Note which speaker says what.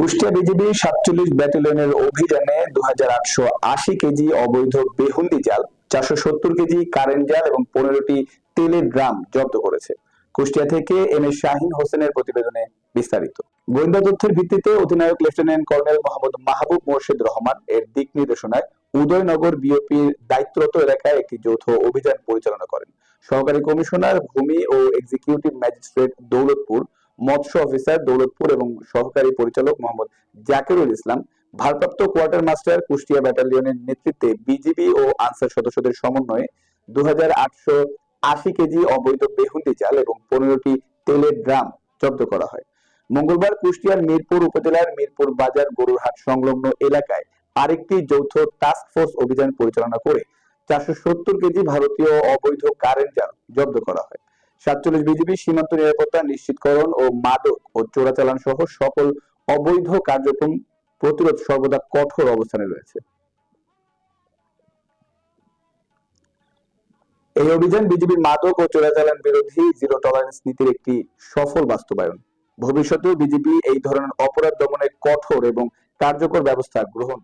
Speaker 1: Kushtia BGB ৪৭ ব্যাটালিয়নের অভিযানে ২,৮৮০ KG অবৈধ বেহুন্দি জাল, ৪৭০ কেজি কারেন্ট জাল এবং ১৫টি তেলের ড্রাম জব্দ করেছে। কুষ্টিয়া থেকে এম এ শাহীন হোসেনের প্রতিবেদনে বিস্তারিত। গোয়েন্দা তথ্যের ভিত্তিতে অধিনায়ক লেফটেন্যান্ট কর্নেল মোহাম্মদ মাহবুব মোর্শেদ রহমান এর দিক নির্দেশনায় উদয়নগর বিওপির দায়িত্বরত এলাকায় একটি যৌথ অভিযান পরিচালনা করেন। সহকারী কমিশনার ভূমি ও এক্সিকিউটিভ ম্যাজিস্ট্রেট দৌলতপুর, মৎস্য অফিসার দৌলতপুর এবং সহকারী পরিচালক মোহাম্মদ জাকিরুল ইসলাম, ভারপ্রাপ্ত কোয়ার্টার মাস্টার কুষ্টিয়া ব্যাটালিয়নের নেতৃত্বে বিজিবি ও আনসার সদস্যদের সমন্বয়ে ২,৮৮০ কেজি অবৈধ বেহুন্দি জাল এবং ১৫টি তেলের ড্রাম জব্দ করা হয়। মঙ্গলবার কুষ্টিয়ার মিরপুর উপজেলার মিরপুর বাজার গরুরহাট সংলগ্ন এলাকায় আরেকটি যৌথ টাস্ক ফোর্স অভিযান পরিচালনা করে ৪৭০ কেজি ভারতীয় অবৈধ কারেন্ট জাল জব্দ করা হয়। ৪৭ বিজিবি সীমান্ত নিরাপত্তা নিশ্চিতকরণ ও মাদক ও চোরাচালান সহ সকল অবৈধ কার্যক্রম প্রতিরোধ সর্বদা কঠোর অবস্থানে রয়েছে। এই অভিযান বিজিবির মাদক ও চোরাচালান বিরোধী জিরো টলারেন্স নীতির একটি সফল বাস্তবায়ন। ভবিষ্যতেও বিজিবি এই ধরনের অপরাধ দমনে কঠোর এবং কার্যকর ব্যবস্থা গ্রহণ